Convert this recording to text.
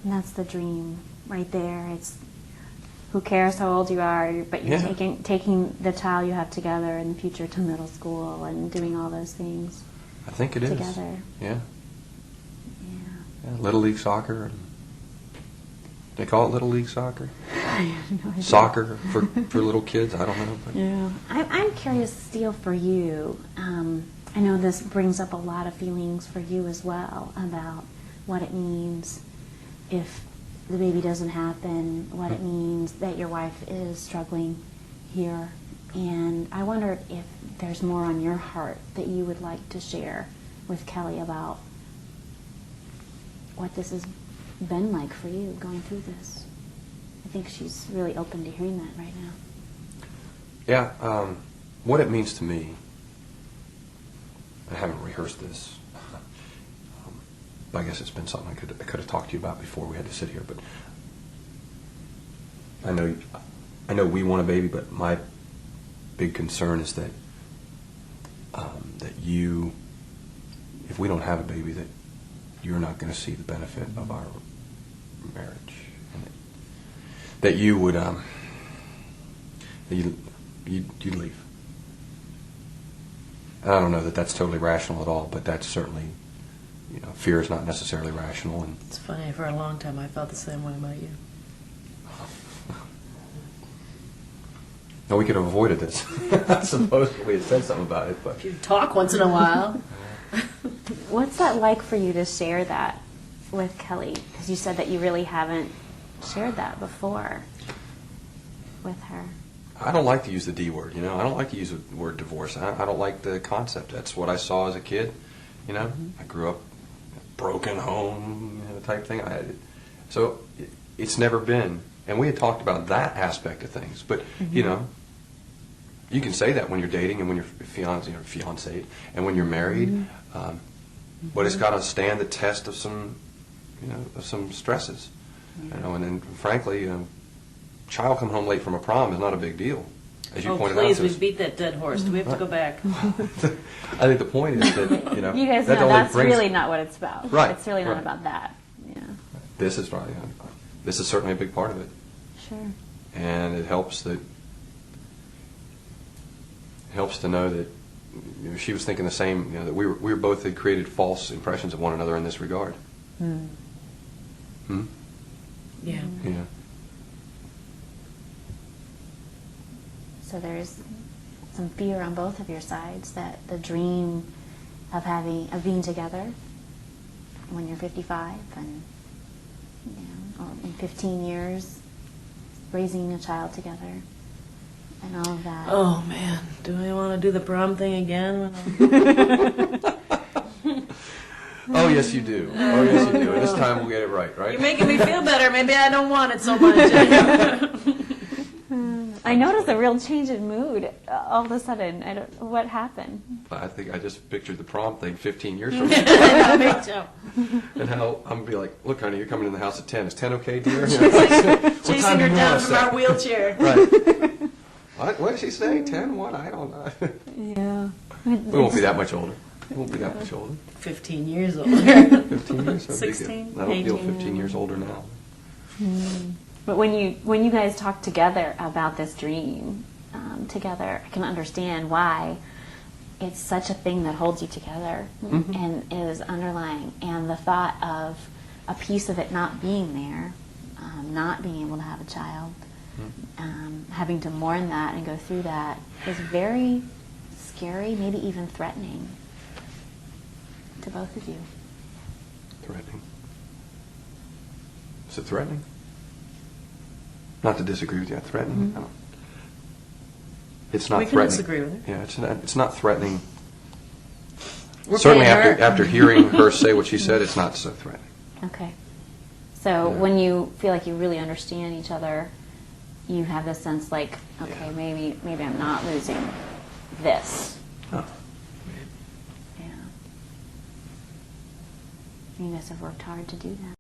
And that's the dream right there. It's who cares how old you are, but you're taking the child you have together in the future to middle school and doing all those things. I think it is. Together. Yeah. Little League soccer. They call it Little League soccer? I have no idea. Soccer for little kids? I don't know. But. Yeah. I'm curious, Steele, for you. I know this brings up a lot of feelings for you as well about what it means if the baby doesn't happen, what it means that your wife is struggling here. And I wondered if there's more on your heart that you would like to share with Kelly about what this has been like for you going through this. I think she's really open to hearing that right now. Yeah, what it means to me, I haven't rehearsed this, but I guess it's been something I could have talked to you about before we had to sit here. But I know we want a baby, but my big concern is that you, if we don't have a baby, that you're not going to see the benefit of our marriage, and that you would you'd leave. And I don't know that that's totally rational at all, but that's certainly, fear is not necessarily rational. And it's funny, for a long time I felt the same way about you. No, we could have avoided this. I suppose we had said something about it, but if you talk once in a while. What's that like for you to share that with Kelly? Because you said that you really haven't shared that before with her. I don't like to use the D word, I don't like to use the word divorce. I don't like the concept. That's what I saw as a kid, I grew up broken home, type thing. So it's never been, and we had talked about that aspect of things, but, you can say that when you're dating and when you're fiancé and when you're married, but it's got to stand the test of some, of some stresses, and then frankly, child coming home late from a prom is not a big deal, as you pointed out. Please, we've beat that dead horse. Do we have to go back? I think the point is that you guys that know that's brings, really not what it's about. Right. It's really not about that. Yeah. This is right. This is certainly a big part of it. Sure. And it helps to know that she was thinking the same. That we were both had created false impressions of one another in this regard. Yeah. Yeah. So there's some fear on both of your sides that the dream of being together when you're 55 and or in 15 years raising a child together and all of that. Oh man, do I want to do the prom thing again? Oh yes, you do. Oh yes, you do. And this time we'll get it right. You're making me feel better. Maybe I don't want it so much. I noticed a real change in mood all of a sudden. What happened? I think I just pictured the prom thing 15 years from now. Me too. And how I'm going to be like, look, honey, you're coming in the house at 10. Is 10 okay, dear? Chasing her down from our wheelchair. Right. What did she say? 10? What? I don't know. Yeah. We won't be that much older. 15 years older. 15 years? 16? I don't feel 15 years older now. But when you guys talk together about this dream together, I can understand why it's such a thing that holds you together and is underlying. And the thought of a piece of it not being there, not being able to have a child, having to mourn that and go through that is very scary, maybe even threatening to both of you. Threatening? Is it threatening? Not to disagree with you. Threatening? I don't. It's not we threatening. We can disagree with it. Yeah, it's not threatening. We're certainly after hearing her say what she said, it's not so threatening. Okay. So when you feel like you really understand each other, you have this sense like, okay, maybe I'm not losing this. Oh. Yeah. You guys have worked hard to do that.